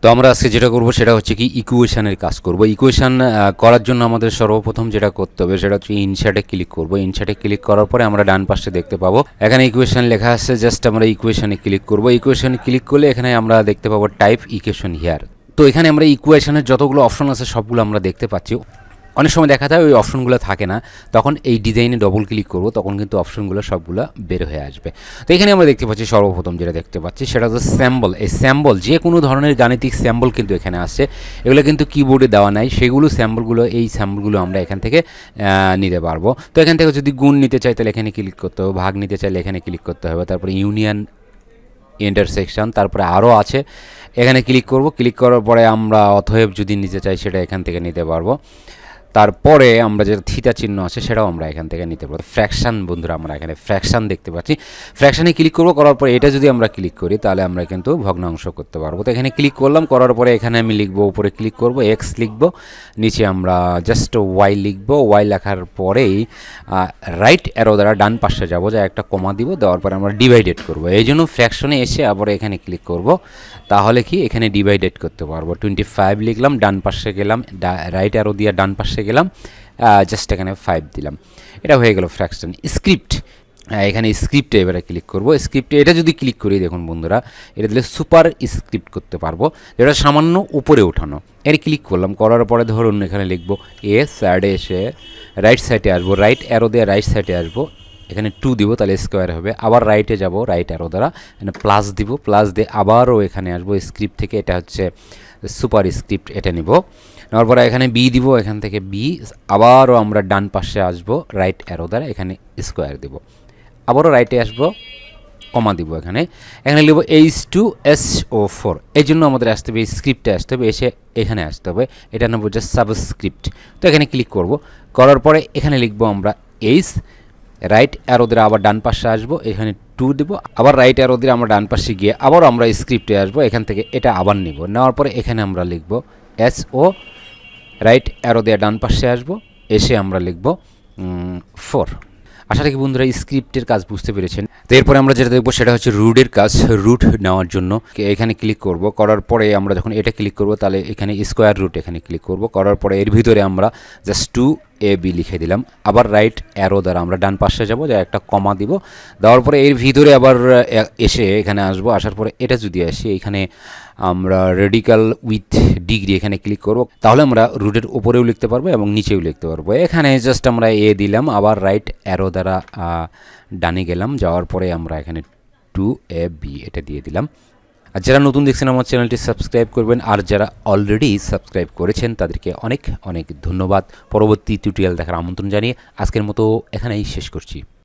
তো আমরা আজকে যেটা করব সেটা হচ্ছে কি ইকুয়েশনের কাজ করব। ইকুয়েশন করার জন্য আমাদের সর্বপ্রথম যেটা করতে হবে সেটা হচ্ছে ইনসার্টে ক্লিক করব। ইনসার্টে ক্লিক করার পরে আমরা ডান পাশে দেখতে পাবো এখানে ইকুয়েশন লেখা আছে, জাস্ট আমরা ইকুয়েশনে ক্লিক করব। ইকুয়েশনে ক্লিক করলে এখানে আমরা দেখতে পাবো টাইপ ইকুয়েশন হিয়ার। তো এখানে আমরা ইকুয়েশনের যতগুলো অপশন আছে সবগুলো আমরা দেখতে পাচ্ছি। অনেক সময় দেখা যায় ওই অপশনগুলো থাকে না, তখন এই ডিজাইনে ডবল ক্লিক করব, তখন কিন্তু অপশনগুলো সবগুলো বের হয়ে আসবে। তো এখানে আমরা দেখতে পাচ্ছি সর্বপ্রথম যেটা দেখতে পাচ্ছি সেটা হচ্ছে স্যাম্বল। এই স্যাম্বল যে কোনো ধরনের গাণিতিক স্যাম্বল কিন্তু এখানে আসছে, এগুলো কিন্তু কিবোর্ডে দেওয়া নাই, সেগুলো স্যাম্বলগুলো এই স্যাম্বলগুলো আমরা এখান থেকে নিতে পারবো। তো এখান থেকে যদি গুণ নিতে চাই তাহলে এখানে ক্লিক করতে হবে, ভাগ নিতে চাইলে এখানে ক্লিক করতে হবে, তারপরে ইউনিয়ন ইন্টারসেকশন, তারপরে আরও আছে এখানে ক্লিক করব। ক্লিক করার পরে আমরা অতএব যদি নিতে চাই সেটা এখান থেকে নিতে পারবো। তারপরে আমরা যে থিটা চিহ্ন আছে সেটাও আমরা এখান থেকে নিতে পারবো। ফ্র্যাকশান বন্ধুরা, আমরা এখানে ফ্র্যাকশান দেখতে পাচ্ছি, ফ্র্যাকশানে ক্লিক করবো। করার পরে এটা যদি আমরা ক্লিক করি তাহলে আমরা কিন্তু ভগ্নাংশ করতে পারবো। তো এখানে ক্লিক করলাম, করার পরে এখানে আমি লিখবো, উপরে ক্লিক করব, এক্স লিখবো, নিচে আমরা জাস্ট ওয়াই লিখবো। ওয়াই লেখার পরেই রাইট অ্যারো দ্বারা ডান পাশে যাবো, যা একটা কমা দিব, দেওয়ার পরে আমরা ডিভাইডেড করবো। এই জন্য ফ্র্যাকশনে এসে আবার এখানে ক্লিক করব, তাহলে কি এখানে ডিভাইডেড করতে পারবো। 25 লিখলাম, ডান পাশে গেলাম, রাইট অ্যারো দিয়ে ডান পাশে গেলাম, জাস্ট এখানে 5 দিলাম, এটা হয়ে গেল ফ্র্যাকশন। স্ক্রিপ্ট, এখানে স্ক্রিপ্টে এবারে ক্লিক করব। স্ক্রিপ্টে এটা যদি ক্লিক করি, দেখুন বন্ধুরা, এটা দিলে সুপার স্ক্রিপ্ট করতে পারবো, যেটা সামান্য উপরে ওঠানো। এর ক্লিক করলাম, করার পরে ধরুন এখানে লিখবো এ, সাইডে এসে রাইট সাইডে আসবো, রাইট অ্যারো দিয়ে রাইট সাইডে আসবো, এখানে 2 দিব, তাহলে স্কোয়ার হবে। আবার রাইটে যাব, রাইট অ্যারো দ্বারা এখানে প্লাস দিব, প্লাস দিয়ে আবারও এখানে আসবো স্ক্রিপ্ট থেকে, এটা হচ্ছে সুপার স্ক্রিপ্ট, এটা নিব। নেওয়ার পরে এখানে বি দিব, এখান থেকে বি, আবারও আমরা ডান পাশে আসবো রাইট অ্যারো দ্বারা, এখানে স্কোয়ার দিব, আবারও রাইটে আসবো, কমা দিব, এখানে এখানে লিখব H2SO4। এই জন্য আমাদের আসতে হবে, এই স্ক্রিপ্টে আসতে হবে, এসে এখানে আসতে হবে, এটা নেব জাস্ট সাবস্ক্রিপ্ট। তো এখানে ক্লিক করব, করার পরে এখানে লিখবো আমরা এইচ, রাইট অ্যারো দিয়ে আবার ডান পাশে আসবো, এখানে 2 দেবো, আবার রাইট অ্যারো দিয়ে আমরা ডান পাশে গিয়ে আবার আমরা স্ক্রিপ্টে আসবো, এখান থেকে এটা আবার নিব, নেওয়ার পরে এখানে আমরা লিখব SO, রাইট অ্যারো দিয়ে ডান পাশে আসবো, এসে আমরা লিখব 4। আশা রাখি বন্ধুরা স্ক্রিপ্টের কাজ বুঝতে পেরেছেন। তো এরপরে আমরা যেটা দেখবো সেটা হচ্ছে রুটের কাজ। রুট নেওয়ার জন্য এখানে ক্লিক করব, করার পরে আমরা যখন এটা ক্লিক করব তাহলে এখানে স্কোয়ার রুট এখানে ক্লিক করব, করার পরে এর ভিতরে আমরা জাস্ট 2AB লিখে দিলাম, আবার রাইট অ্যারো দ্বারা আমরা ডান পাশে যাব, যা একটা কমা দিব, দেওয়ার পরে এর ভিতরে আবার এসে এখানে আসবো, আসার পরে এটা যদি আসি এখানে আমরা রেডিক্যাল উইথ ডিগ্রি এখানে ক্লিক করব, তাহলে আমরা রুটের উপরেও লিখতে পারবো এবং নিচেও লিখতে পারবো। এখানে জাস্ট আমরা এ দিলাম, আবার রাইট অ্যারো দ্বারা ডানে গেলাম, যাওয়ার পরে আমরা এখানে 2AB এটা দিয়ে দিলাম। আর যারা নতুন দেখছেন আমার চ্যানেলটি সাবস্ক্রাইব করবেন, আর যারা অলরেডি সাবস্ক্রাইব করেছেন তাদেরকে অনেক অনেক ধন্যবাদ। পরবর্তী টিউটোরিয়াল দেখার আমন্ত্রণ জানিয়ে আজকের মতো এখানেই শেষ করছি।